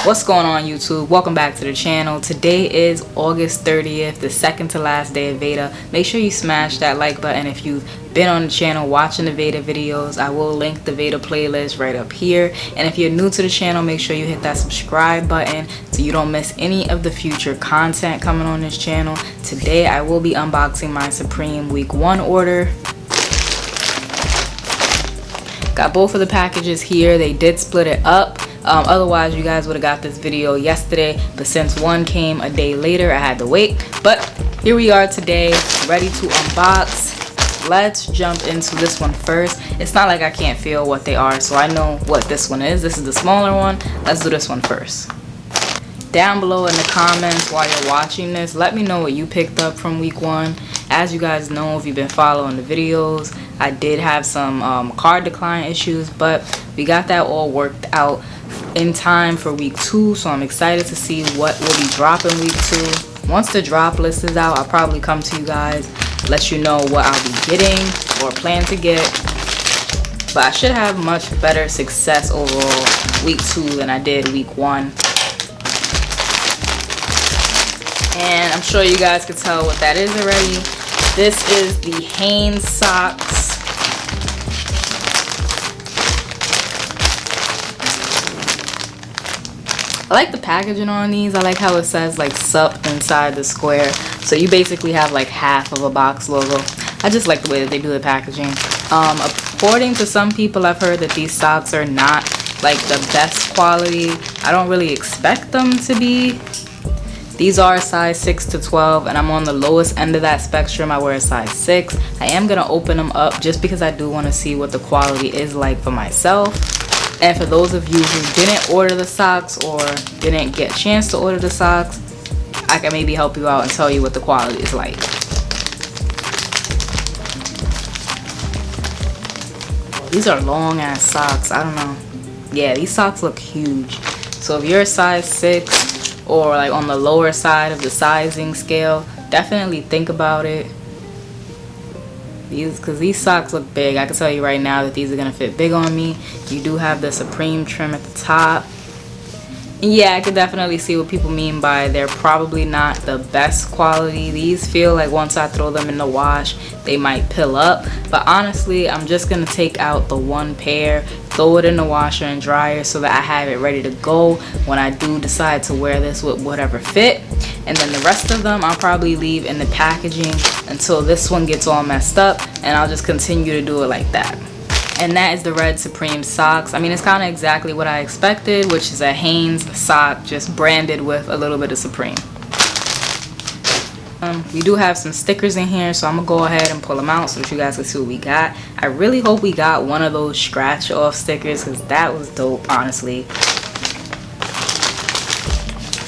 What's going on, YouTube? Welcome back to the channel. Today is August 30th, the second to last day of Veda. Make sure you smash that like button if you've been on the channel watching the Veda videos. I will link the Veda playlist right up here. And if you're new to the channel, make sure you hit that subscribe button so you don't miss any of the future content coming on this channel. Today I will be unboxing my Supreme Week 1 order. Got both of the packages here. They did split it up. Otherwise you guys would have got this video yesterday, but since one came a day later, I had to wait. But here we are today, ready to unbox. Let's jump into this one first. It's not like I can't feel what they are, so I know what this one is. This is the smaller one. Let's do this one first. Down below in the comments while you're watching this, let me know what you picked up from week 1. As you guys know, if you've been following the videos, I did have some card decline issues, but we got that all worked out in time for week 2, so I'm excited to see what will be dropping week 2. Once the drop list is out, I'll probably come to you guys, let you know what I'll be getting or plan to get. But I should have much better success overall week 2 than I did week 1. And I'm sure you guys could tell what that is already. This is the Hanes socks. I like the packaging on these. I like how it says like sup inside the square. So you basically have like half of a box logo. I just like the way that they do the packaging. According to some people, I've heard that these socks are not like the best quality. I don't really expect them to be. These are size 6 to 12 and I'm on the lowest end of that spectrum. I wear a size 6. I am going to open them up just because I do want to see what the quality is like for myself. And for those of you who didn't order the socks or didn't get a chance to order the socks, I can maybe help you out and tell you what the quality is like. These are long ass socks. I don't know. Yeah, these socks look huge. So if you're a size 6 or like on the lower side of the sizing scale, definitely think about it. Because these socks look big. I can tell you right now that these are going to fit big on me. You do have the Supreme trim at the top. And yeah, I could definitely see what people mean by they're probably not the best quality. These feel like once I throw them in the wash, they might pill up. But honestly, I'm just going to take out the one pair, throw it in the washer and dryer so that I have it ready to go when I do decide to wear this with whatever fit. And then the rest of them I'll probably leave in the packaging until this one gets all messed up, and I'll just continue to do it like that. And that is the red Supreme socks. I mean, it's kind of exactly what I expected, which is a Hanes sock just branded with a little bit of Supreme. We do have some stickers in here, so I'm gonna go ahead and pull them out so that you guys can see what we got. I really hope we got one of those scratch off stickers because that was dope, honestly.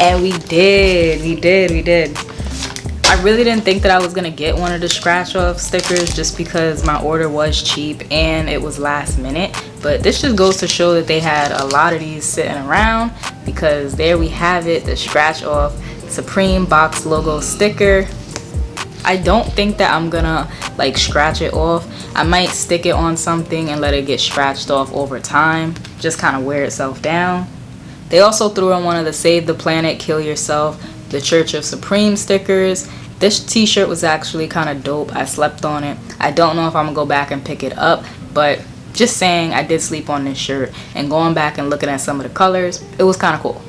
And we did. I really didn't think that I was gonna get one of the scratch off stickers just because my order was cheap and it was last minute. But this just goes to show that they had a lot of these sitting around, because there we have it, the scratch off Supreme box logo sticker. I don't think that I'm gonna like scratch it off. I might stick it on something and let it get scratched off over time, just kind of wear itself down. They also threw in one of the Save the Planet, Kill Yourself, the Church of Supreme stickers. This t-shirt was actually kind of dope. I slept on it. I don't know if I'm gonna go back and pick it up, but just saying, I did sleep on this shirt, and going back and looking at some of the colors, it was kind of cool.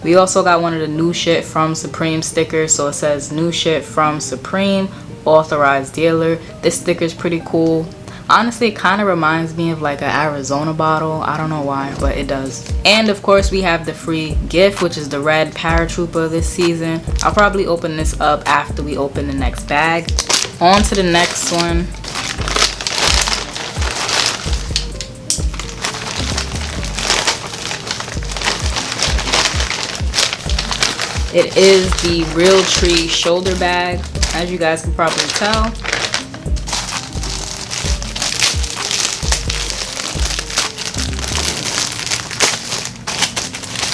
We also got one of the New Shit from Supreme stickers, so it says New Shit from Supreme, authorized dealer. This sticker is pretty cool. Honestly, it kind of reminds me of like an Arizona bottle. I don't know why, but it does. And of course, we have the free gift, which is the red Paratrooper this season. I'll probably open this up after we open the next bag. On to the next one. It is the Real Tree shoulder bag, as you guys can probably tell.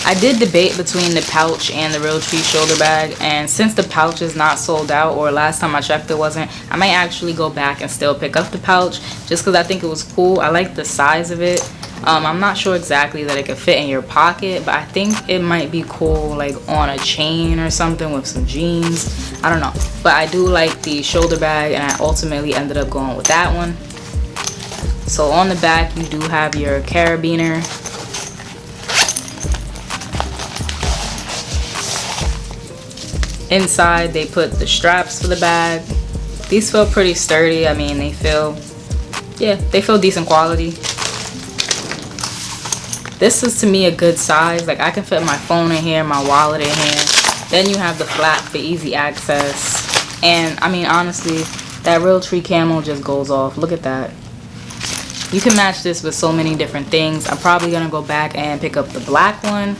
I did debate between the pouch and the Real Tree shoulder bag, and since the pouch is not sold out, or last time I checked it wasn't, I might actually go back and still pick up the pouch just because I think it was cool. I like the size of it. I'm not sure exactly that it could fit in your pocket, but I think it might be cool like on a chain or something with some jeans. I don't know, but I do like the shoulder bag, and I ultimately ended up going with that one. So on the back you do have your carabiner. Inside they put the straps for the bag. These feel pretty sturdy. I mean, they feel decent quality. This is to me a good size. Like, I can fit my phone in here, my wallet in here. Then you have the flap for easy access. And I mean, honestly, that real tree camel just goes off. Look at that. You can match this with so many different things. I'm probably gonna go back and pick up the black one.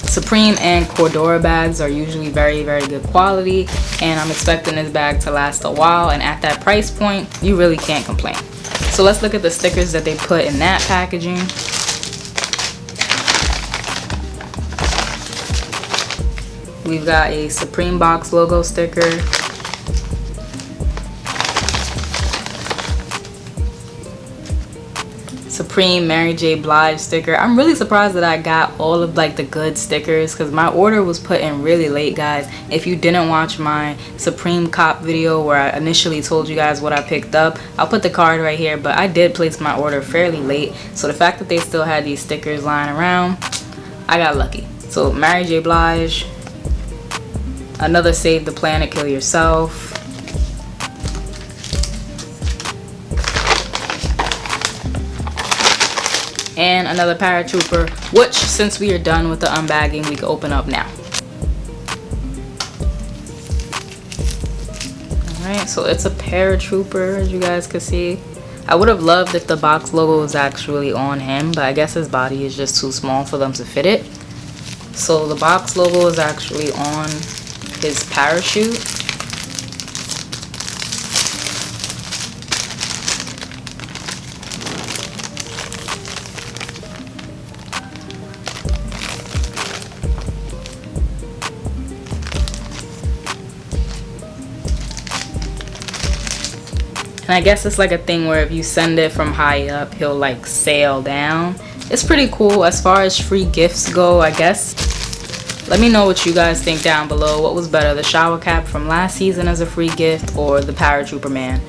Supreme and Cordura bags are usually very, very good quality, and I'm expecting this bag to last a while, and at that price point you really can't complain. So let's look at the stickers that they put in that packaging. We've got a Supreme box logo sticker, Supreme Mary J. Blige sticker. I'm really surprised that I got all of like the good stickers, because my order was put in really late, guys. If you didn't watch my Supreme cop video where I initially told you guys what I picked up, I'll put the card right here, but I did place my order fairly late, so the fact that they still had these stickers lying around, I got lucky. So Mary J. Blige, another Save the Planet, Kill Yourself, and another paratrooper, which since we are done with the unbagging, we can open up now. Alright, so it's a paratrooper, as you guys can see. I would have loved if the box logo was actually on him, but I guess his body is just too small for them to fit it. So the box logo is actually on his parachute. And I guess it's like a thing where if you send it from high up, he'll like sail down. It's pretty cool. As far as free gifts go, I guess, let me know what you guys think down below. What was better, the shower cap from last season as a free gift, or the paratrooper man?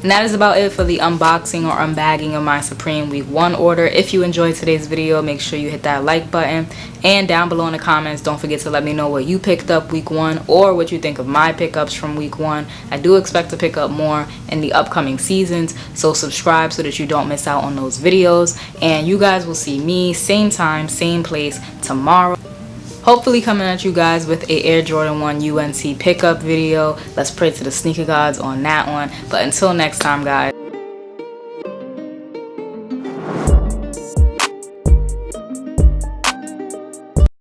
And that is about it for the unboxing or unbagging of my Supreme Week 1 order. If you enjoyed today's video, make sure you hit that like button. And down below in the comments, don't forget to let me know what you picked up week 1 or what you think of my pickups from week 1. I do expect to pick up more in the upcoming seasons, so subscribe so that you don't miss out on those videos. And you guys will see me same time, same place tomorrow. Hopefully coming at you guys with a Air Jordan 1 UNC pickup video. Let's pray to the sneaker gods on that one. But until next time, guys.